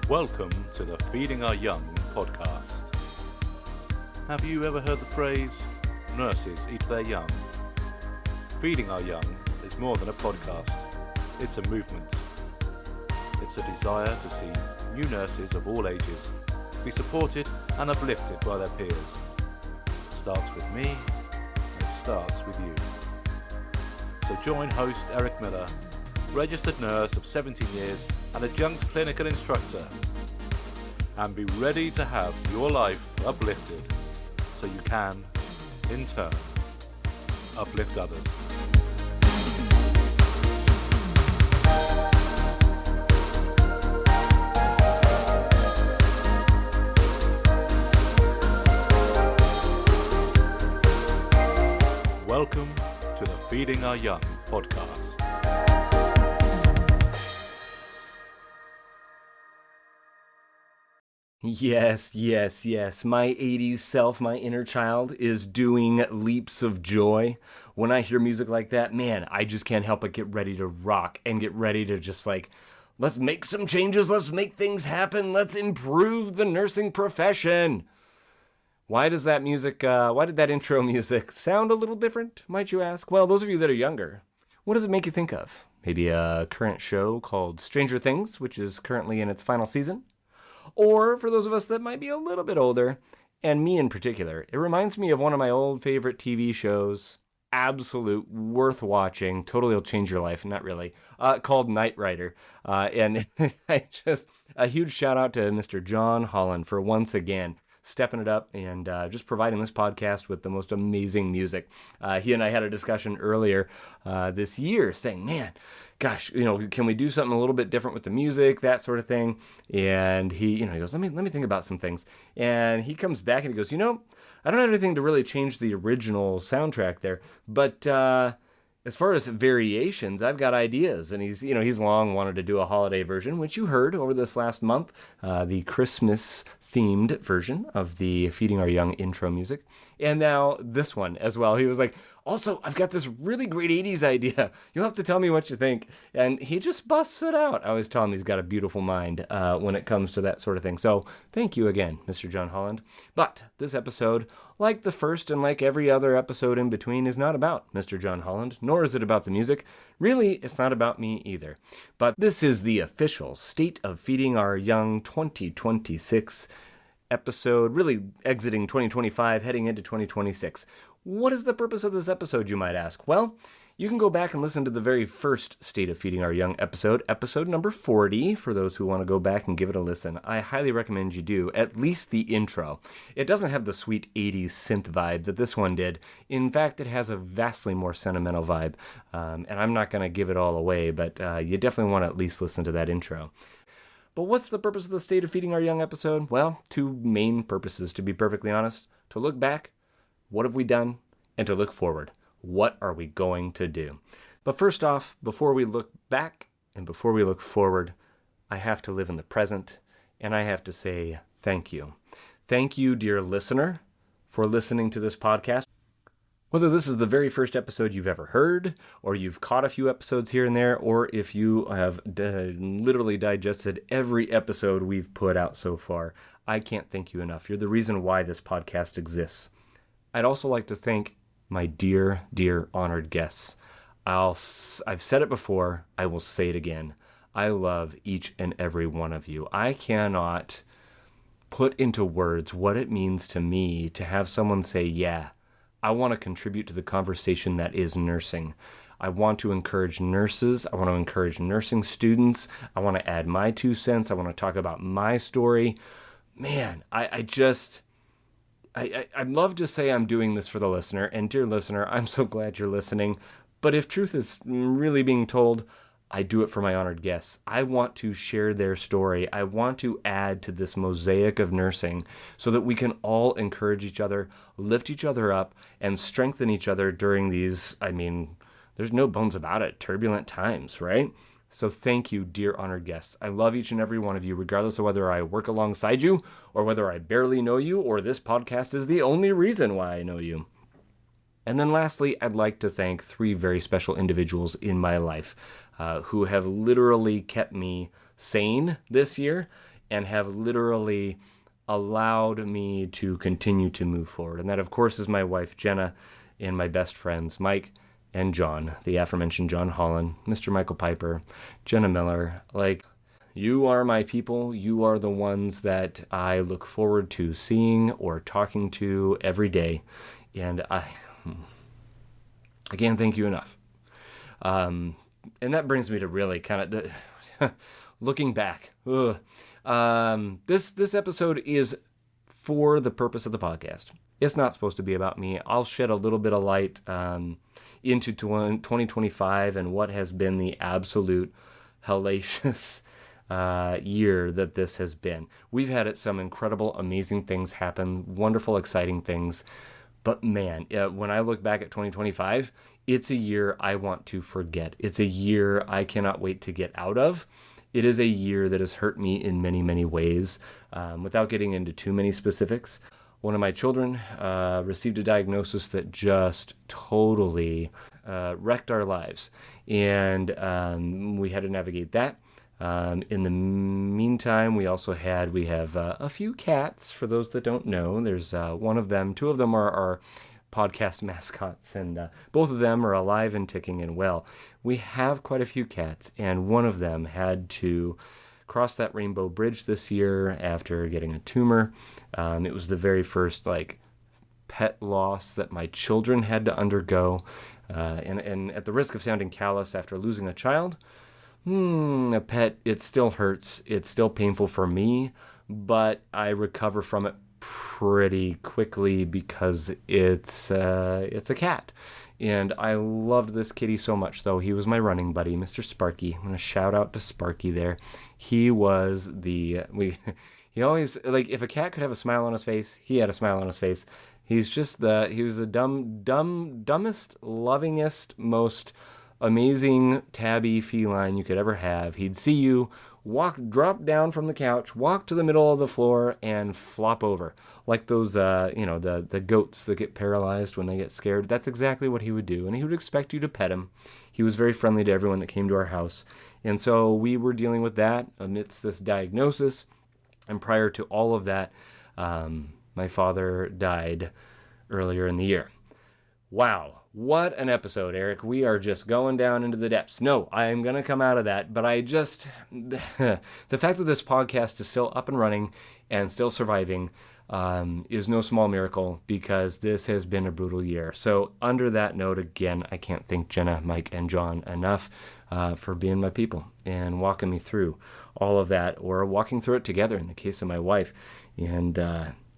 Welcome to the Feeding Our Young podcast. Have you ever heard the phrase, nurses eat their young? Feeding Our Young is more than a podcast. It's a movement. It's a desire to see new nurses of all ages be supported and uplifted by their peers. It starts with me, and it starts with you. So join host Eric Miller, registered nurse of 17 years and adjunct clinical instructor, and be ready to have your life uplifted so you can, in turn, uplift others. Welcome to the Feeding Our Young podcast. Yes. My 80s self, my inner child, is doing leaps of joy. When I hear music like that, man, I just can't help but get ready to rock and get ready to just let's make some changes, let's make things happen, let's improve the nursing profession. Why did that intro music sound a little different, might you ask? Well, those of you that are younger, what does it make you think of? Maybe a current show called Stranger Things, which is currently in its final season? Or for those of us that might be a little bit older, and me in particular, it reminds me of one of my old favorite TV shows, absolute worth watching, totally will change your life, not really, called Knight Rider. And a huge shout out to Mr. John Holland for once again stepping it up and just providing this podcast with the most amazing music. He and I had a discussion earlier this year saying, man, gosh, can we do something a little bit different with the music, that sort of thing? And he goes, let me think about some things. And he comes back and he goes, I don't have anything to really change the original soundtrack there, but as far as variations, I've got ideas. And he's long wanted to do a holiday version, which you heard over this last month, the Christmas themed version of the Feeding Our Young intro music. And now this one as well. He was like, also, I've got this really great 80s idea. You'll have to tell me what you think. And he just busts it out. I always tell him he's got a beautiful mind when it comes to that sort of thing. So thank you again, Mr. John Holland. But this episode, like the first and like every other episode in between, is not about Mr. John Holland, nor is it about the music. Really, it's not about me either. But this is the official State of Feeding Our Young 2026 episode, really exiting 2025, heading into 2026. What is the purpose of this episode, you might ask? Well, you can go back and listen to the very first State of Feeding Our Young episode number 40, for those who want to go back and give it a listen. I highly recommend you do, at least the intro. It doesn't have the sweet 80s synth vibe that this one did. In fact, it has a vastly more sentimental vibe, and I'm not going to give it all away, but you definitely want to at least listen to that intro. But what's the purpose of the State of Feeding Our Young episode? Well, two main purposes, to be perfectly honest. To look back, what have we done? And to look forward, what are we going to do? But first off, before we look back and before we look forward, I have to live in the present, and I have to say thank you. Thank you, dear listener, for listening to this podcast. Whether this is the very first episode you've ever heard, or you've caught a few episodes here and there, or if you have literally digested every episode we've put out so far, I can't thank you enough. You're the reason why this podcast exists. I'd also like to thank my dear, dear honored guests. I've said it before, I will say it again. I love each and every one of you. I cannot put into words what it means to me to have someone say, yeah, I want to contribute to the conversation that is nursing. I want to encourage nurses. I want to encourage nursing students. I want to add my 2 cents. I want to talk about my story. Man, I'd love to say I'm doing this for the listener. And dear listener, I'm so glad you're listening. But if truth is really being told, I do it for my honored guests. I want to share their story. I want to add to this mosaic of nursing so that we can all encourage each other, lift each other up, and strengthen each other during these, there's no bones about it, turbulent times, right? So thank you, dear honored guests. I love each and every one of you, regardless of whether I work alongside you or whether I barely know you or this podcast is the only reason why I know you. And then lastly, I'd like to thank 3 very special individuals in my life who have literally kept me sane this year and have literally allowed me to continue to move forward. And that, of course, is my wife, Jenna, and my best friends, Mike and John, the aforementioned John Holland, Mr. Michael Piper, Jenna Miller. Like, you are my people. You are the ones that I look forward to seeing or talking to every day. And I can't thank you enough. And that brings me to really kind of looking back. This episode is for the purpose of the podcast. It's not supposed to be about me. I'll shed a little bit of light into 2025 and what has been the absolute hellacious year that this has been. We've had some incredible, amazing things happen, wonderful, exciting things. But man, when I look back at 2025, it's a year I want to forget. It's a year I cannot wait to get out of. It is a year that has hurt me in many, many ways. Without getting into too many specifics, one of my children received a diagnosis that just totally wrecked our lives. And we had to navigate that. In the meantime, we have a few cats. For those that don't know, there's two of them are our podcast mascots, and both of them are alive and ticking and well. We have quite a few cats, and one of them had to cross that rainbow bridge this year after getting a tumor. It was the very first pet loss that my children had to undergo, and at the risk of sounding callous, after losing a child, a pet, it still hurts. It's still painful for me, but I recover from it pretty quickly because it's a cat. And I loved this kitty so much, though. He was my running buddy, Mr. Sparky. I'm going to shout out to Sparky there. He was he always, if a cat could have a smile on his face, he had a smile on his face. He was the dumbest, lovingest, most amazing tabby feline you could ever have. He'd see you drop down from the couch, walk to the middle of the floor, and flop over. Like those, the goats that get paralyzed when they get scared. That's exactly what he would do. And he would expect you to pet him. He was very friendly to everyone that came to our house. And so we were dealing with that amidst this diagnosis. And prior to all of that, my father died earlier in the year. Wow. What an episode, Eric. We are just going down into the depths. No, I am going to come out of that, but the fact that this podcast is still up and running and still surviving is no small miracle, because this has been a brutal year. So under that note, again, I can't thank Jenna, Mike, and John enough for being my people and walking me through all of that, or walking through it together in the case of my wife. And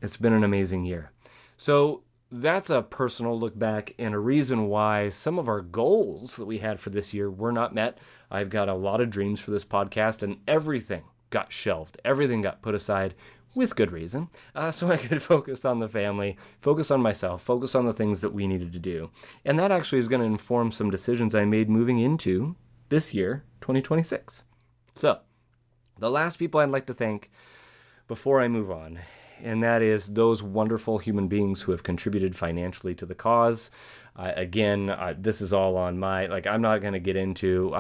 it's been an amazing year. So that's a personal look back and a reason why some of our goals that we had for this year were not met. I've got a lot of dreams for this podcast, and everything got shelved. Everything got put aside with good reason, so I could focus on the family, focus on myself, focus on the things that we needed to do. And that actually is going to inform some decisions I made moving into this year, 2026. So, the last people I'd like to thank before I move on, and that is those wonderful human beings who have contributed financially to the cause. This is all on I'm not going to get into,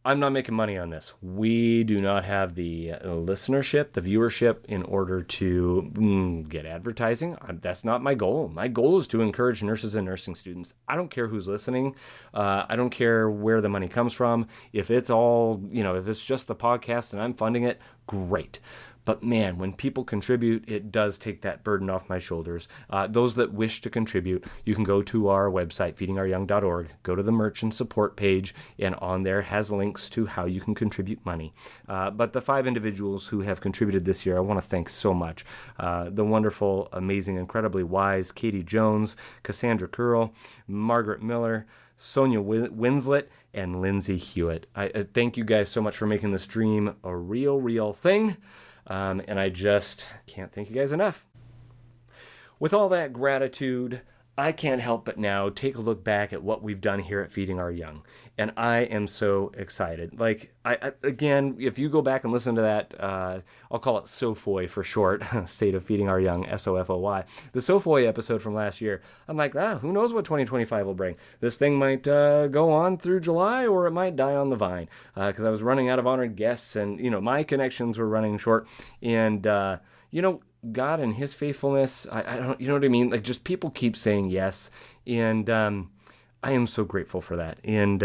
I'm not making money on this. We do not have the listenership, the viewership in order to get advertising. That's not my goal. My goal is to encourage nurses and nursing students. I don't care who's listening. I don't care where the money comes from. If it's all, if it's just the podcast and I'm funding it, great. But man, when people contribute, it does take that burden off my shoulders. Those that wish to contribute, you can go to our website, feedingouryoung.org, go to the merch and support page, and on there has links to how you can contribute money. But the 5 individuals who have contributed this year, I want to thank so much. The wonderful, amazing, incredibly wise Katie Jones, Cassandra Curl, Margaret Miller, Sonia Winslet, and Lindsay Hewitt. I thank you guys so much for making this dream a real thing. And I just can't thank you guys enough. With all that gratitude, I can't help but now take a look back at what we've done here at Feeding Our Young, and I am so excited. Like, again, if you go back and listen to that, I'll call it SOFOY for short, State of Feeding Our Young, SOFOY, the SOFOY episode from last year, I'm like, who knows what 2025 will bring. This thing might go on through July, or it might die on the vine, because I was running out of honored guests, and, my connections were running short, and, God and his faithfulness, I don't, you know what I mean? Like, just people keep saying yes. And I am so grateful for that. And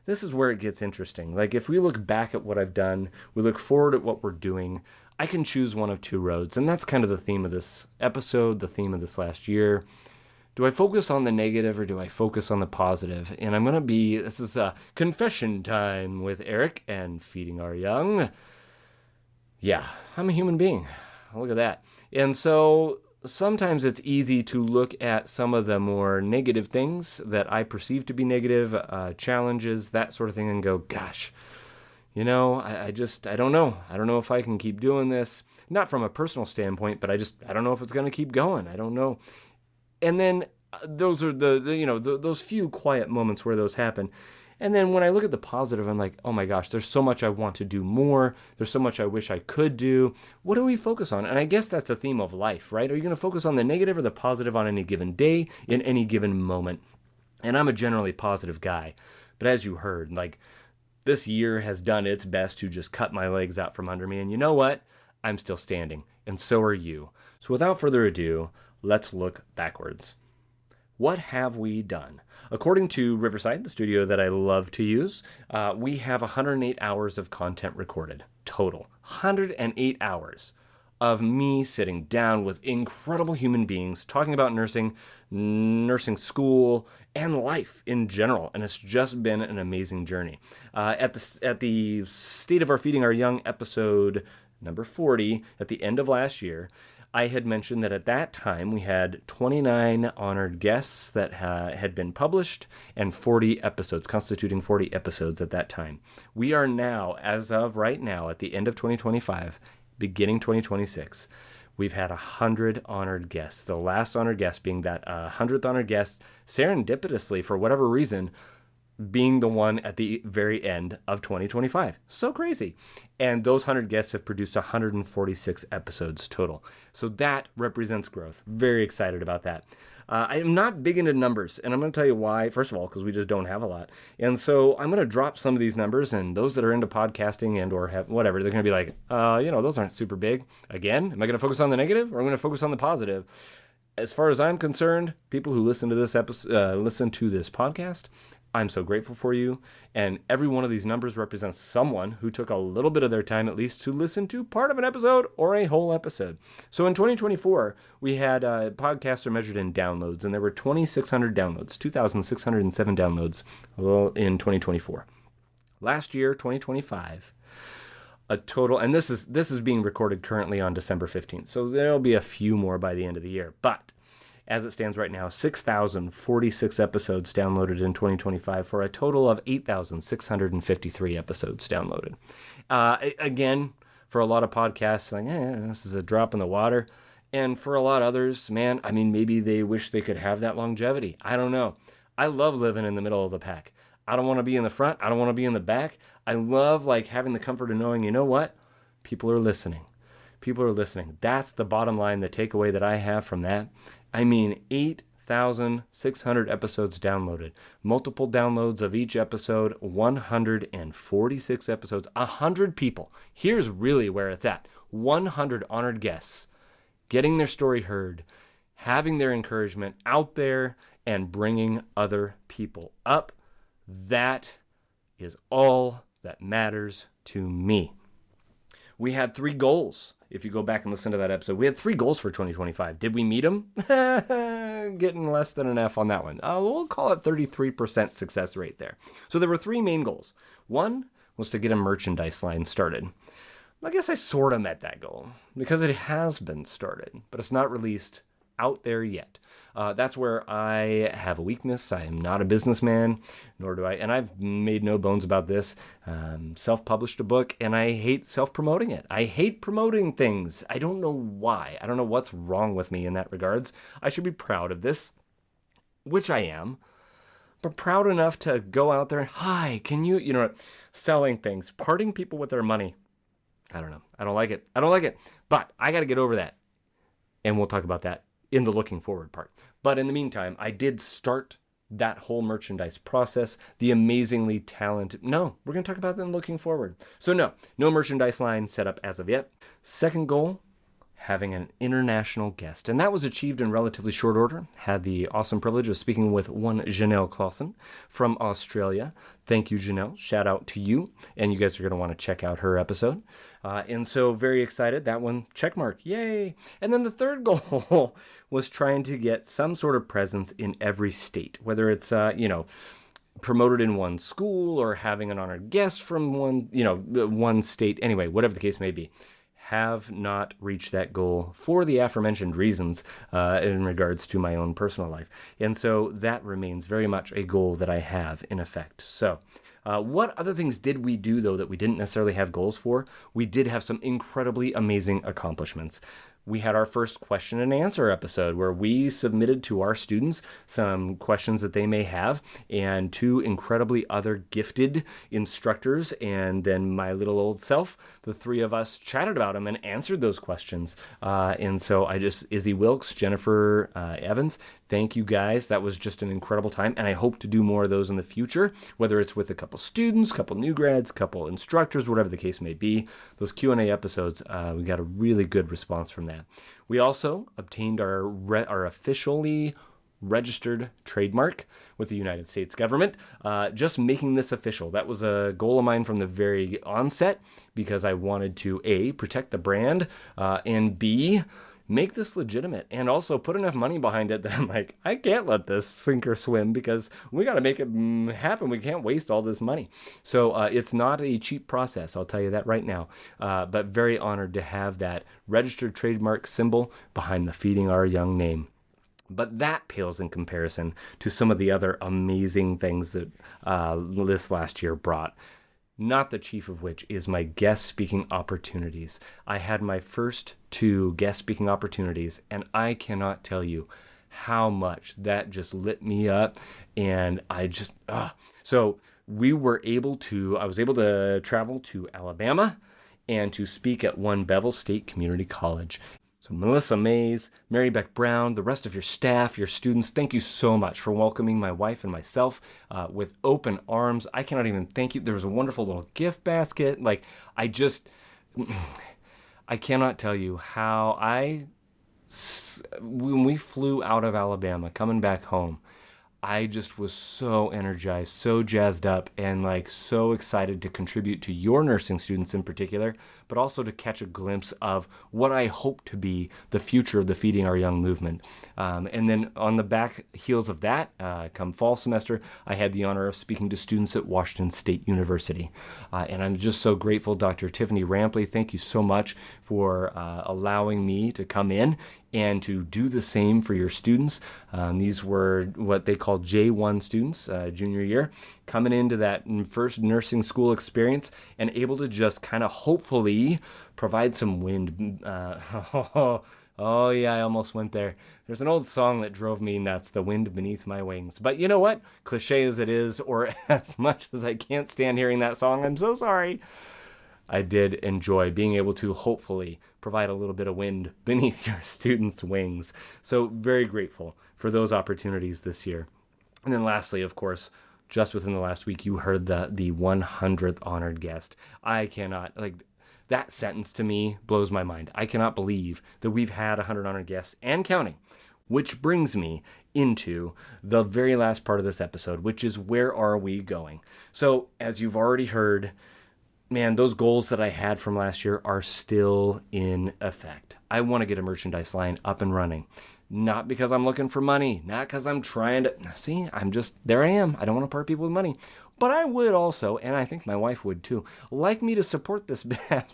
this is where it gets interesting. Like, if we look back at what I've done, we look forward at what we're doing, I can choose one of two roads. And that's kind of the theme of this episode, the theme of this last year. Do I focus on the negative or do I focus on the positive? And this is a confession time with Eric and Feeding Our Young. Yeah, I'm a human being. Look at that. And so sometimes it's easy to look at some of the more negative things that I perceive to be negative, challenges, that sort of thing, and go, gosh, I don't know. I don't know if I can keep doing this. Not from a personal standpoint, but I don't know if it's going to keep going. I don't know. And then those are those few quiet moments where those happen. And then when I look at the positive, I'm like, oh my gosh, there's so much I want to do more. There's so much I wish I could do. What do we focus on? And I guess that's the theme of life, right? Are you going to focus on the negative or the positive on any given day, in any given moment? And I'm a generally positive guy. But as you heard, like, this year has done its best to just cut my legs out from under me. And you know what? I'm still standing. And so are you. So without further ado, let's look backwards. What have we done? According to Riverside, the studio that I love to use, we have 108 hours of content recorded, total. 108 hours of me sitting down with incredible human beings, talking about nursing school, and life in general. And it's just been an amazing journey. At the State of Our Feeding Our Young episode number 40, at the end of last year, I had mentioned that at that time we had 29 honored guests that had been published and 40 episodes, constituting 40 episodes at that time. We are now, as of right now, at the end of 2025, beginning 2026, we've had 100 honored guests. The last honored guest being that 100th honored guest, serendipitously, for whatever reason, being the one at the very end of 2025. So crazy. And those 100 guests have produced 146 episodes total. So that represents growth. Very excited about that. I am not big into numbers, and I'm going to tell you why. First of all, because we just don't have a lot. And so I'm going to drop some of these numbers, and those that are into podcasting and or have whatever, they're going to be like, those aren't super big. Again, am I going to focus on the negative or am I going to focus on the positive? As far as I'm concerned, people who listen to this podcast, I'm so grateful for you, and every one of these numbers represents someone who took a little bit of their time at least to listen to part of an episode or a whole episode. So in 2024, we had podcasts are measured in downloads, and there were 2,600 downloads, 2,607 downloads in 2024. Last year, 2025, a total, and this is being recorded currently on December 15th, so there'll be a few more by the end of the year, but as it stands right now, 6,046 episodes downloaded in 2025 for a total of 8,653 episodes downloaded. Again, for a lot of podcasts, like, this is a drop in the water. And for a lot of others, man, I mean, maybe they wish they could have that longevity. I don't know. I love living in the middle of the pack. I don't want to be in the front. I don't want to be in the back. I love having the comfort of knowing, you know what? People are listening. People are listening. That's the bottom line, the takeaway that I have from that. I mean, 8,600 episodes downloaded, multiple downloads of each episode, 146 episodes, 100 people. Here's really where it's at. 100 honored guests getting their story heard, having their encouragement out there, and bringing other people up. That is all that matters to me. We had 3 goals. If you go back and listen to that episode, we had 3 goals for 2025. Did we meet them? Getting less than an F on that one. We'll call it 33% success rate there. So there were 3 main goals. One was to get a merchandise line started. I guess I sort of met that goal because it has been started, but it's not released out there yet. That's where I have a weakness. I am not a businessman, nor do I, and I've made no bones about this, self-published a book, and I hate self-promoting it. I hate promoting things. I don't know why. I don't know what's wrong with me in that regards. I should be proud of this, which I am, but proud enough to go out there, hi, can you, selling things, parting people with their money. I don't know. I don't like it. But I got to get over that. And we'll talk about that in the looking forward part. But in the meantime, I did start that whole merchandise process, the amazingly talented. No, we're going to talk about that in looking forward. So no merchandise line set up as of yet. Second goal, having an international guest. And that was achieved in relatively short order. Had the awesome privilege of speaking with one Janelle Clausen from Australia. Thank you, Janelle. Shout out to you. And you guys are going to want to check out her episode. And so very excited. That one, check mark. Yay. And then the third goal was trying to get some sort of presence in every state, whether it's, promoted in one school or having an honored guest from one state. Anyway, whatever the case may be. Have not reached that goal for the aforementioned reasons in regards to my own personal life. And so that remains very much a goal that I have in effect. So what other things did we do, though, that we didn't necessarily have goals for? We did have some incredibly amazing accomplishments. We had our first question and answer episode where we submitted to our students some questions that they may have, and two incredibly other gifted instructors and then my little old self, the three of us chatted about them and answered those questions. And so Izzy Wilkes, Jennifer Evans, thank you guys. That was just an incredible time, and I hope to do more of those in the future, whether it's with a couple students, couple new grads, couple instructors, whatever the case may be. Those Q&A episodes, we got a really good response from that. We also obtained our officially registered trademark with the United States government, just making this official. That was a goal of mine from the very onset because I wanted to A, protect the brand, and B, make this legitimate and also put enough money behind it that I'm like, I can't let this sink or swim because we got to make it happen. We can't waste all this money. So it's not a cheap process. I'll tell you that right now. But very honored to have that registered trademark symbol behind the Feeding Our Young name. But that pales in comparison to some of the other amazing things that this last year brought. Not the chief of which is my guest speaking opportunities. I had my first 2 guest speaking opportunities, and I cannot tell you how much that just lit me up. And I just, so I was able to travel to Alabama and to speak at one Bevel State Community College. So Melissa Mays, Mary Beck Brown, the rest of your staff, your students, thank you so much for welcoming my wife and myself with open arms. I cannot even thank you. There was a wonderful little gift basket. I cannot tell you how when we flew out of Alabama, coming back home, I just was so energized, so jazzed up, and so excited to contribute to your nursing students in particular, but also to catch a glimpse of what I hope to be the future of the Feeding Our Young movement. And then on the back heels of that, come fall semester, I had the honor of speaking to students at Washington State University. And I'm just so grateful, Dr. Tiffany Rampley, thank you so much for allowing me to come in and to do the same for your students. These were what they call J1 students, junior year, coming into that first nursing school experience and able to just kind of hopefully provide some wind. Oh yeah, I almost went there. There's an old song that drove me nuts, The Wind Beneath My Wings. But you know what? Cliche as it is, or as much as I can't stand hearing that song, I'm so sorry. I did enjoy being able to hopefully provide a little bit of wind beneath your students' wings. So very grateful for those opportunities this year. And then lastly, of course, just within the last week, you heard the 100th honored guest. I cannot, that sentence to me blows my mind. I cannot believe that we've had 100 honored guests and counting, which brings me into the very last part of this episode, which is where are we going? So as you've already heard, man, those goals that I had from last year are still in effect. I want to get a merchandise line up and running. Not because I'm looking for money, not because I'm trying to, there I am. I don't want to part people with money. But I would also, and I think my wife would too, like me to support this,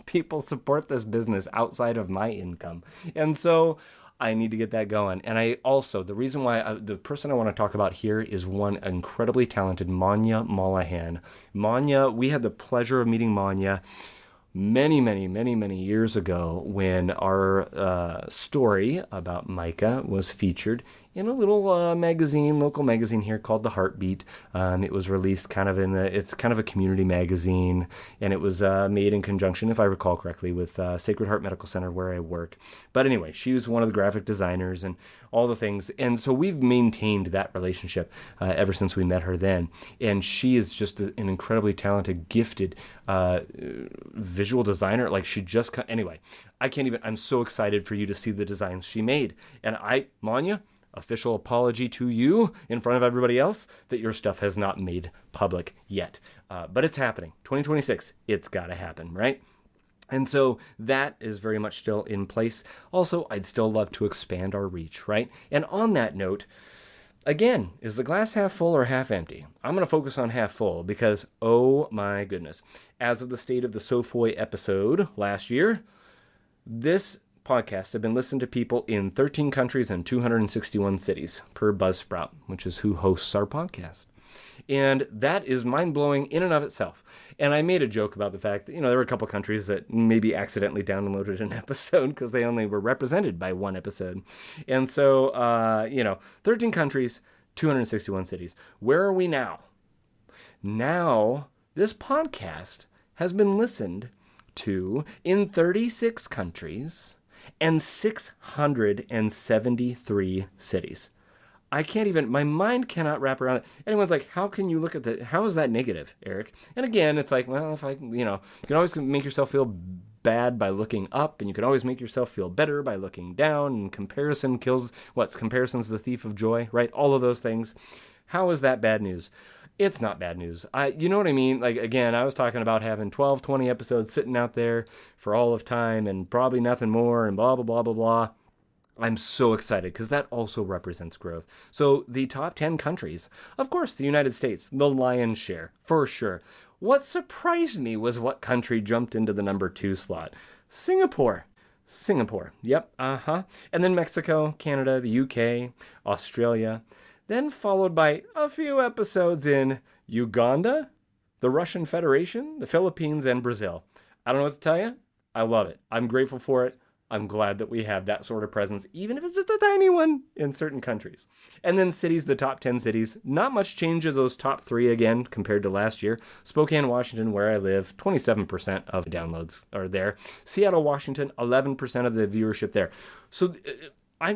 people support this business outside of my income. And so I need to get that going. And I also, the reason why the person I want to talk about here is one incredibly talented Manya Mollahan. Manya, we had the pleasure of meeting Manya many years ago when our story about Micah was featured in a little local magazine here called The Heartbeat. It was released it's kind of a community magazine, and it was made in conjunction, if I recall correctly, with Sacred Heart Medical Center where I work. But anyway, she was one of the graphic designers and all the things. And so we've maintained that relationship ever since we met her then. And she is just an incredibly talented, gifted visual designer. Like anyway, I'm so excited for you to see the designs she made. And Manya, official apology to you in front of everybody else that your stuff has not made public yet. But it's happening. 2026, it's got to happen, right? And so that is very much still in place. Also, I'd still love to expand our reach, right? And on that note, again, is the glass half full or half empty? I'm going to focus on half full because, oh my goodness, as of the State of the Sofoy episode last year, this podcast have been listened to people in 13 countries and 261 cities per Buzzsprout, which is who hosts our podcast. And that is mind-blowing in and of itself. And I made a joke about the fact that, there were a couple countries that maybe accidentally downloaded an episode because they only were represented by one episode. And so, 13 countries, 261 cities. Where are we now? Now, this podcast has been listened to in 36 countries and 673 cities. My mind cannot wrap around it. Anyone's like, how can you look at how is that negative, Eric? And again, it's like, well, you can always make yourself feel bad by looking up, and you can always make yourself feel better by looking down, and comparison's the thief of joy, right? All of those things. How is that bad news? It's not bad news. You know what I mean? Like, again, I was talking about having 12, 20 episodes sitting out there for all of time and probably nothing more and blah, blah, blah, blah, blah. I'm so excited because that also represents growth. So the top 10 countries, of course, the United States, the lion's share, for sure. What surprised me was what country jumped into the number 2 slot. Singapore. Yep. And then Mexico, Canada, the UK, Australia. Then followed by a few episodes in Uganda, the Russian Federation, the Philippines, and Brazil. I don't know what to tell you. I love it. I'm grateful for it. I'm glad that we have that sort of presence, even if it's just a tiny one in certain countries. And then cities, the top 10 cities, not much change of those top 3 again compared to last year. Spokane, Washington, where I live, 27% of downloads are there. Seattle, Washington, 11% of the viewership there. So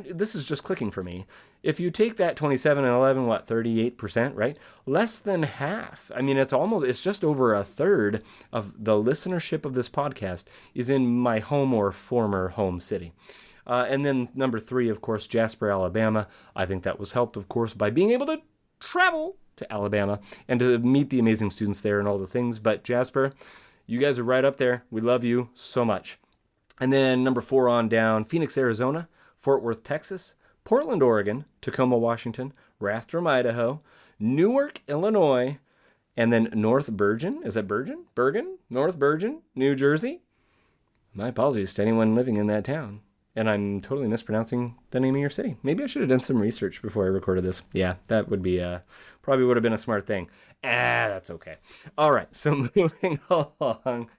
this is just clicking for me. If you take that 27 and 11, 38%, right? Less than half. I mean, it's just over a third of the listenership of this podcast is in my home or former home city. And then number 3, of course, Jasper, Alabama. I think that was helped, of course, by being able to travel to Alabama and to meet the amazing students there and all the things. But Jasper, you guys are right up there. We love you so much. And then number 4 on down, Phoenix, Arizona, Fort Worth, Texas, Portland, Oregon, Tacoma, Washington, Rathdrum, Idaho, Newark, Illinois, and then North Bergen. Is that Bergen? Bergen? North Bergen, New Jersey. My apologies to anyone living in that town. And I'm totally mispronouncing the name of your city. Maybe I should have done some research before I recorded this. Yeah, that would be probably would have been a smart thing. That's okay. All right, so moving along.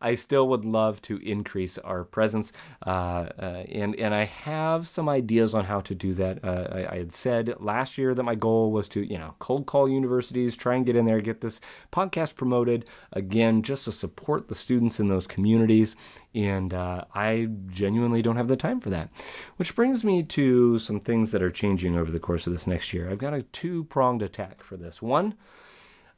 I still would love to increase our presence, and I have some ideas on how to do that. I had said last year that my goal was to, cold call universities, try and get in there, get this podcast promoted, again, just to support the students in those communities, and I genuinely don't have the time for that. Which brings me to some things that are changing over the course of this next year. I've got a 2-pronged attack for this. One,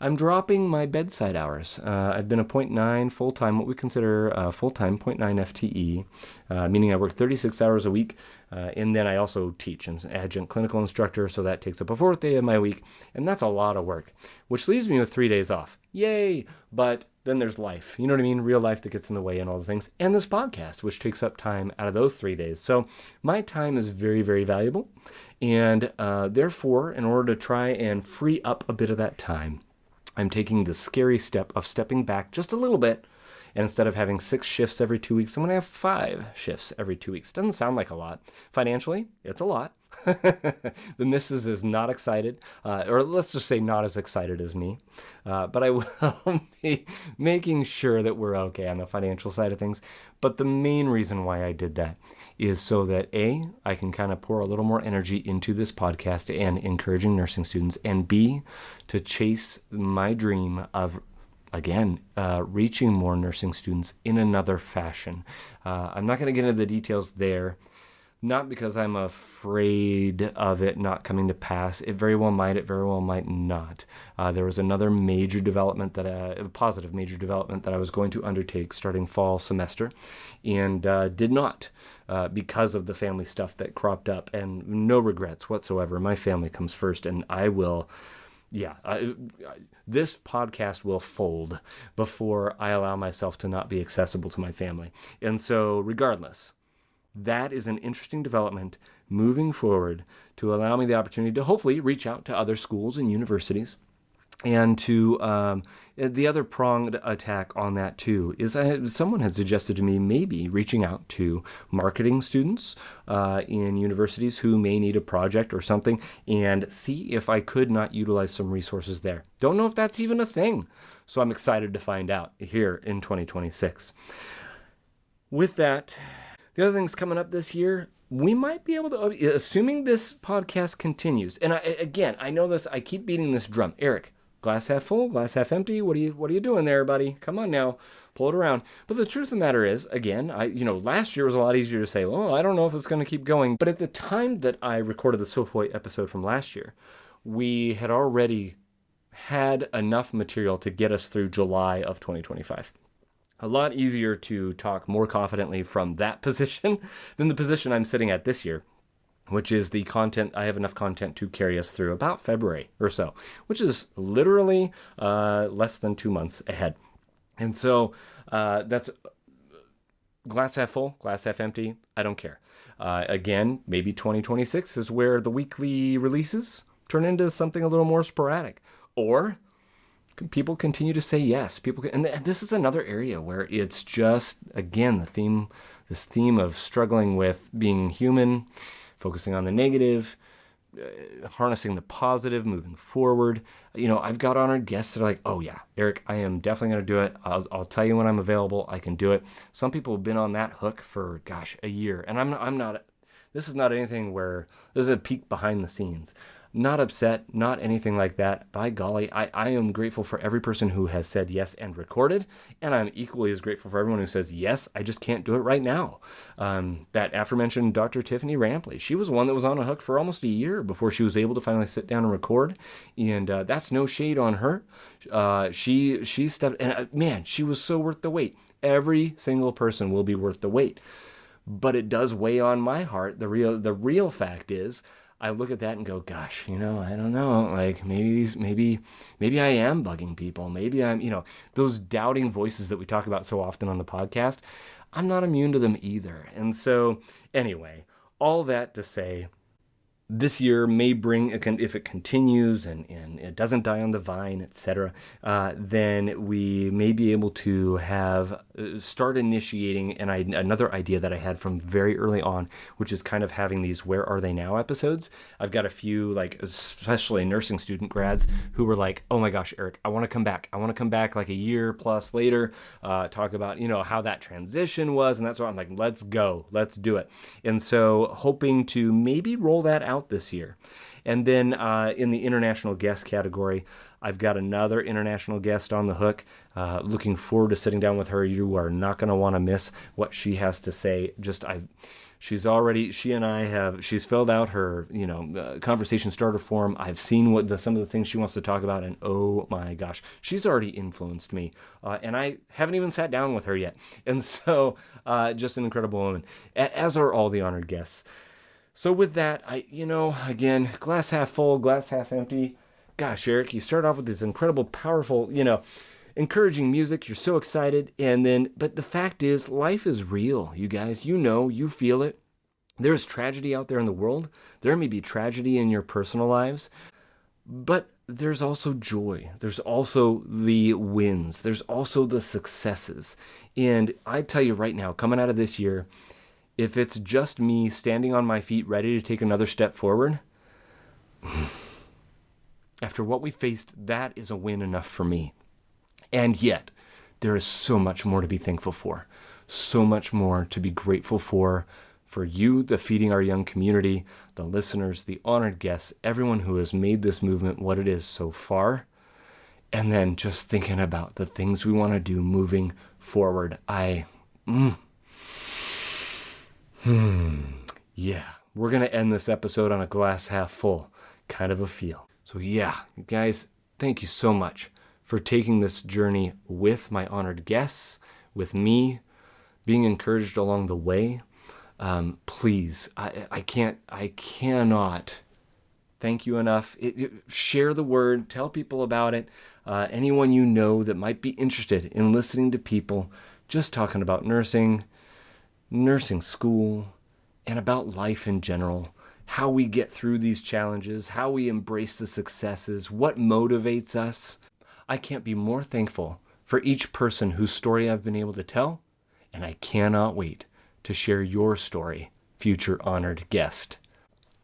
I'm dropping my bedside hours. I've been a 0.9 full-time, what we consider full-time, 0.9 FTE, meaning I work 36 hours a week, and then I also teach. I'm an adjunct clinical instructor, so that takes up a 4th day of my week, and that's a lot of work, which leaves me with 3 days off. Yay! But then there's life, you know what I mean? Real life that gets in the way and all the things, and this podcast, which takes up time out of those 3 days. So my time is very, very valuable, and therefore, in order to try and free up a bit of that time, I'm taking the scary step of stepping back just a little bit And instead of having 6 shifts every 2 weeks, I'm going to have 5 shifts every 2 weeks. Doesn't sound like a lot. Financially, it's a lot. The missus is not excited, or let's just say not as excited as me. But I will be making sure that we're okay on the financial side of things. But the main reason why I did that is so that A, I can kind of pour a little more energy into this podcast and encouraging nursing students, and B, to chase my dream of, again, reaching more nursing students in another fashion. I'm not going to get into the details there. Not because I'm afraid of it not coming to pass. It very well might, it very well might not. There was another major development a positive major development that I was going to undertake starting fall semester, and did not because of the family stuff that cropped up, and no regrets whatsoever. My family comes first, and I will, this podcast will fold before I allow myself to not be accessible to my family. And so regardless, that is an interesting development moving forward to allow me the opportunity to hopefully reach out to other schools and universities. And to the other pronged attack on that too is someone had suggested to me maybe reaching out to marketing students in universities who may need a project or something, and see if I could not utilize some resources there. Don't know if that's even a thing. So I'm excited to find out here in 2026. With that, the other things coming up this year, we might be able to, assuming this podcast continues. And I know this, I keep beating this drum. Eric, glass half full, glass half empty. What are you doing there, buddy? Come on now, pull it around. But the truth of the matter is, again, last year was a lot easier to say, oh, I don't know if it's going to keep going. But at the time that I recorded the Sofoy episode from last year, we had already had enough material to get us through July of 2025. A lot easier to talk more confidently from that position than the position I'm sitting at this year, which is the content. I have enough content to carry us through about February or so, which is literally less than 2 months ahead. And so that's glass half full, glass half empty. I don't care. Again, maybe 2026 is where the weekly releases turn into something a little more sporadic, or people continue to say yes. And this is another area where it's just, again, this theme of struggling with being human, focusing on the negative, harnessing the positive, moving forward. I've got honored guests that are like, oh yeah, Eric, I am definitely going to do it. I'll tell you when I'm available. I can do it. Some people have been on that hook for, a year. And I'm not, this is not anything where, this is a peek behind the scenes. Not upset, not anything like that. By golly, I am grateful for every person who has said yes and recorded, and I'm equally as grateful for everyone who says, yes, I just can't do it right now. That aforementioned Dr. Tiffany Rampley, she was one that was on a hook for almost a year before she was able to finally sit down and record, and that's no shade on her. She stepped, and man, she was so worth the wait. Every single person will be worth the wait, but it does weigh on my heart. The real fact is, I look at that and go, gosh, I don't know, like maybe I am bugging people. Maybe I'm, those doubting voices that we talk about so often on the podcast, I'm not immune to them either. And so anyway, all that to say, this year may bring, if it continues and it doesn't die on the vine, etc., then we may be able to start initiating another idea that I had from very early on, which is kind of having these Where Are They Now episodes. I've got a few, especially nursing student grads who were like, oh my gosh, Eric, I want to come back. I want to come back like a year plus later, talk about, how that transition was. And that's why I'm like, let's go, let's do it. And so hoping to maybe roll that out this year. And then in the international guest category, I've got another international guest on the hook. Looking forward to sitting down with her. You are not going to want to miss what she has to say. She's filled out her, conversation starter form. I've seen some of the things she wants to talk about, and oh my gosh, she's already influenced me. And I haven't even sat down with her yet. And so just an incredible woman, as are all the honored guests. So with that, again, glass half full, glass half empty. Gosh, Eric, you start off with this incredible, powerful, encouraging music. You're so excited. But the fact is, life is real, you guys. You feel it. There's tragedy out there in the world. There may be tragedy in your personal lives. But there's also joy. There's also the wins. There's also the successes. And I tell you right now, coming out of this year, if it's just me standing on my feet ready to take another step forward, after what we faced, that is a win enough for me. And yet, there is so much more to be thankful for. So much more to be grateful for you, the Feeding Our Young community, the listeners, the honored guests, everyone who has made this movement what it is so far. And then just thinking about the things we want to do moving forward. Yeah, we're going to end this episode on a glass half full kind of a feel. So yeah, guys, thank you so much for taking this journey with my honored guests, with me, being encouraged along the way. Please, I cannot thank you enough. Share the word, tell people about it. Anyone you know that might be interested in listening to people just talking about nursing school, and about life in general, how we get through these challenges, how we embrace the successes, what motivates us. I can't be more thankful for each person whose story I've been able to tell, and I cannot wait to share your story, future honored guest.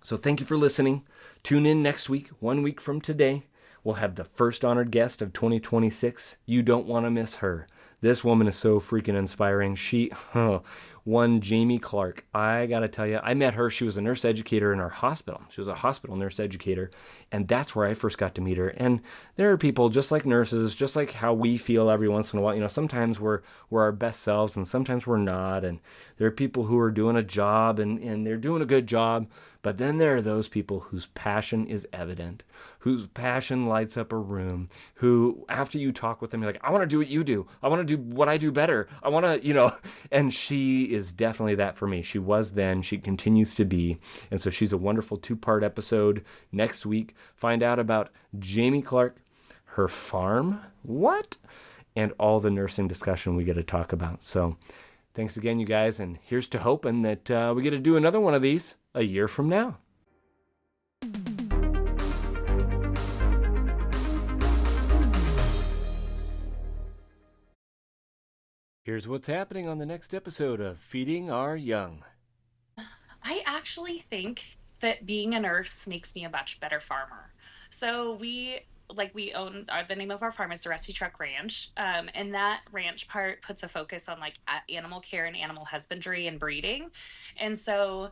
So thank you for listening. Tune in next week, 1 week from today. We'll have the first honored guest of 2026. You don't want to miss her. This woman is so freaking inspiring. One Jamie Clark. I got to tell you, I met her. She was a nurse educator in our hospital. She was a hospital nurse educator. And that's where I first got to meet her. And there are people just like nurses, just like how we feel every once in a while. You know, sometimes we're our best selves and sometimes we're not. And there are people who are doing a job and they're doing a good job. But then there are those people whose passion is evident, whose passion lights up a room, who after you talk with them, you're like, I want to do what you do. I want to do what I do better. I want to, and she is definitely that for me. She was then, she continues to be. And so she's a wonderful 2-part episode next week. Find out about Jamie Clark, her farm, and all the nursing discussion we get to talk about. So thanks again, you guys. And here's to hoping that we get to do another one of these a year from now. Here's what's happening on the next episode of Feeding Our Young. I actually think that being a nurse makes me a much better farmer. So we own, the name of our farm is the Rusty Truck Ranch. And that ranch part puts a focus on animal care and animal husbandry and breeding. And so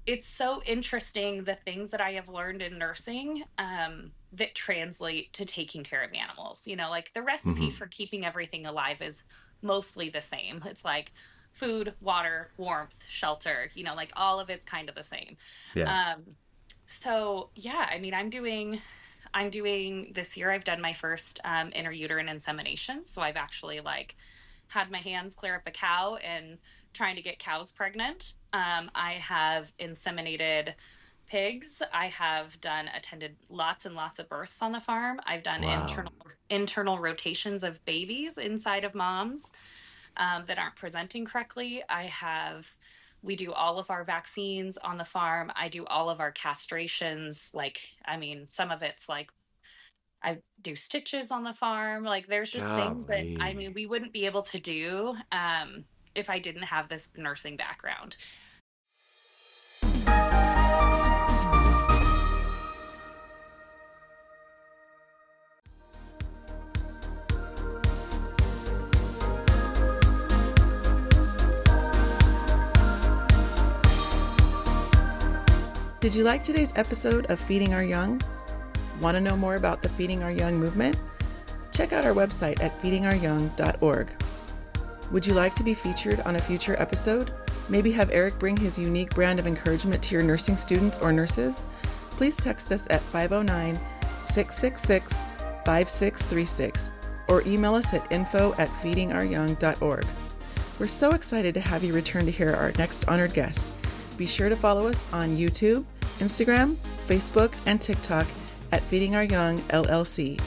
it's so interesting the things that I have learned in nursing that translate to taking care of animals. The recipe for keeping everything alive is mostly the same. It's like food, water, warmth, shelter, all of it's kind of the same. Yeah. So yeah, I mean, I'm doing this year, I've done my first intrauterine insemination. So I've actually had my hands clear up a cow and trying to get cows pregnant. I have inseminated pigs. I have attended lots and lots of births on the farm. I've done internal rotations of babies inside of moms that aren't presenting correctly. We do all of our vaccines on the farm. I do all of our castrations. Some of it's I do stitches on the farm. There's just things that, we wouldn't be able to do if I didn't have this nursing background. Did you like today's episode of Feeding Our Young? Want to know more about the Feeding Our Young movement? Check out our website at feedingouryoung.org. Would you like to be featured on a future episode? Maybe have Eric bring his unique brand of encouragement to your nursing students or nurses? Please text us at 509-666-5636 or email us at info@feedingouryoung.org. We're so excited to have you return to hear our next honored guest. Be sure to follow us on YouTube, Instagram, Facebook, and TikTok at Feeding Our Young LLC.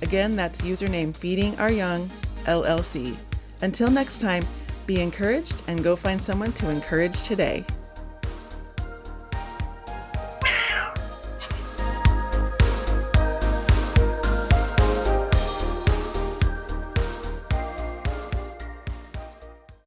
Again, that's username Feeding Our Young LLC. Until next time, be encouraged and go find someone to encourage today.